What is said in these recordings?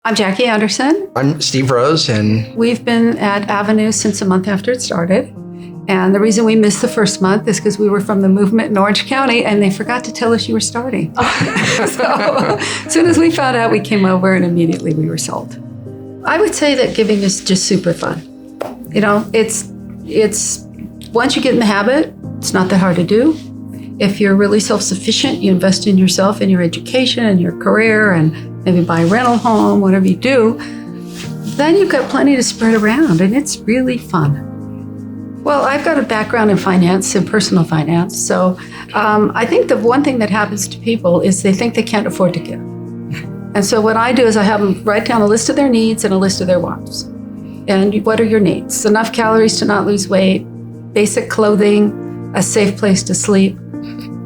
I'm Jackie Anderson. I'm Steve Rose, and we've been at Avenue since a month after it started. And the reason we missed the first month is because we were from the movement in Orange County and they forgot to tell us you were starting. So as soon as we found out, we came over and immediately we were sold. I would say that giving is just super fun. You know, it's once you get in the habit, it's not that hard to do. If you're really self-sufficient, you invest in yourself and your education and your career and maybe buy a rental home, whatever you do, then you've got plenty to spread around and it's really fun. Well, I've got a background in finance and personal finance. So I think the one thing that happens to people is they think they can't afford to give. And so what I do is I have them write down a list of their needs and a list of their wants. And what are your needs? Enough calories to not lose weight, basic clothing, a safe place to sleep,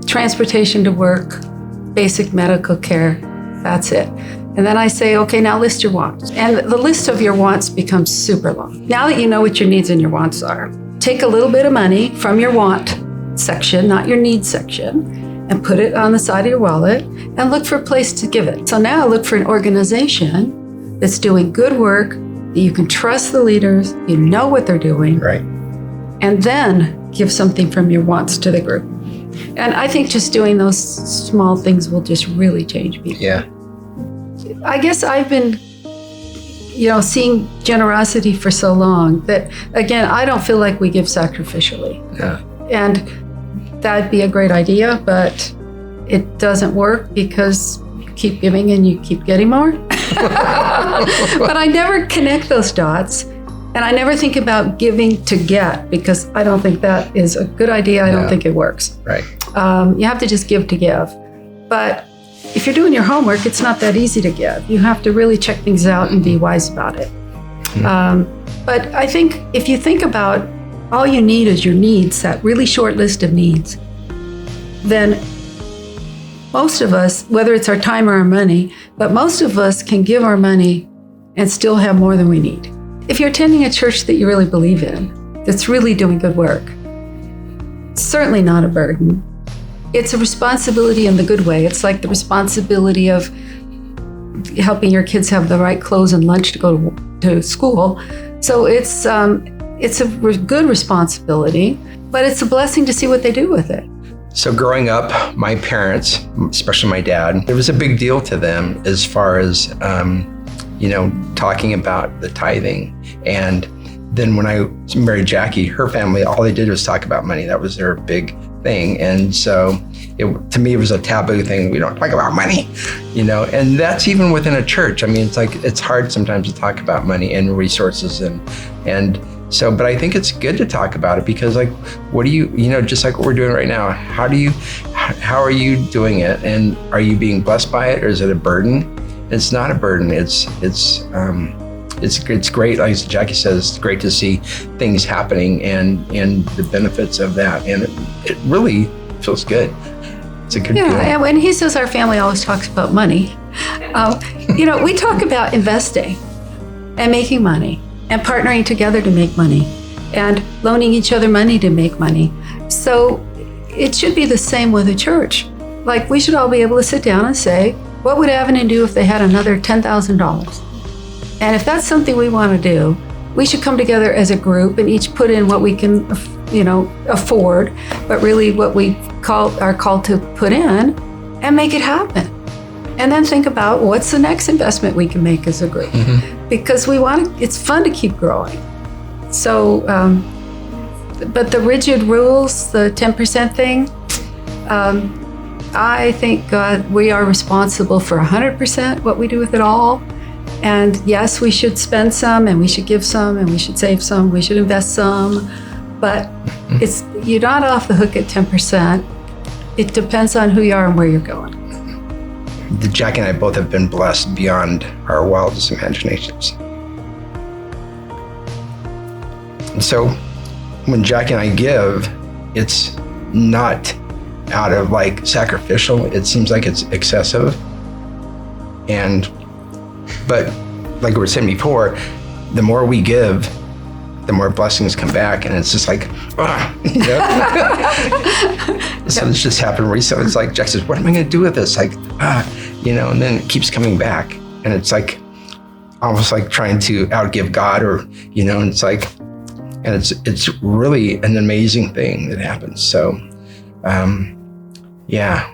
transportation to work, basic medical care. That's it. And then I say, okay, now list your wants. And the list of your wants becomes super long. Now that you know what your needs and your wants are, take a little bit of money from your want section, not your needs section, and put it on the side of your wallet and look for a place to give it. So now look for an organization that's doing good work, that you can trust the leaders, you know what they're doing. Right. And then give something from your wants to the group. And I think just doing those small things will just really change people. Yeah. I guess I've been, seeing generosity for so long that, again, I don't feel like we give sacrificially. Yeah. And that'd be a great idea, but it doesn't work because you keep giving and you keep getting more. But I never connect those dots. And I never think about giving to get because I don't think that is a good idea. I don't think it works. Right. You have to just give to give. But if you're doing your homework, it's not that easy to give. You have to really check things out and be wise about it. But I think if you think about all you need is your needs, that really short list of needs, then most of us, whether it's our time or our money, but most of us can give our money and still have more than we need. If you're attending a church that you really believe in, that's really doing good work, it's certainly not a burden. It's a responsibility in the good way. It's like the responsibility of helping your kids have the right clothes and lunch to go to school. So it's a good responsibility, but it's a blessing to see what they do with it. So growing up, my parents, especially my dad, it was a big deal to them as far as, talking about the tithing. And then when I married Jackie, her family, all they did was talk about money. That was their big thing. And so to me, it was a taboo thing. We don't talk about money, and that's even within a church. I mean, it's hard sometimes to talk about money and resources and so, but I think it's good to talk about it because what do you, just like what we're doing right now, how are you doing it? And are you being blessed by it or is it a burden? It's not a burden. It's great. Like Jackie says, it's great to see things happening and the benefits of that. And it really feels good. It's a good feeling. And when he says our family always talks about money, we talk about investing and making money and partnering together to make money and loaning each other money to make money. So it should be the same with a church. Like we should all be able to sit down and say, what would Avenue do if they had another $10,000? And if that's something we want to do, we should come together as a group and each put in what we can, afford, but really what we are called to put in and make it happen. And then think about what's the next investment we can make as a group. Mm-hmm. Because it's fun to keep growing. So, but the rigid rules, the 10% thing, I think we are responsible for 100% what we do with it all. And yes, we should spend some and we should give some and we should save some, we should invest some, but you're not off the hook at 10%. It depends on who you are and where you're going. Jackie and I both have been blessed beyond our wildest imaginations. And so when Jackie and I give, it's not out of sacrificial. It seems like it's excessive. But like we were saying before, the more we give, the more blessings come back, and it's just like, So this just happened recently. It's like Jack says, "What am I going to do with this?" And then it keeps coming back, and it's like, almost like trying to outgive God, or, and it's like, and it's really an amazing thing that happens. So, yeah.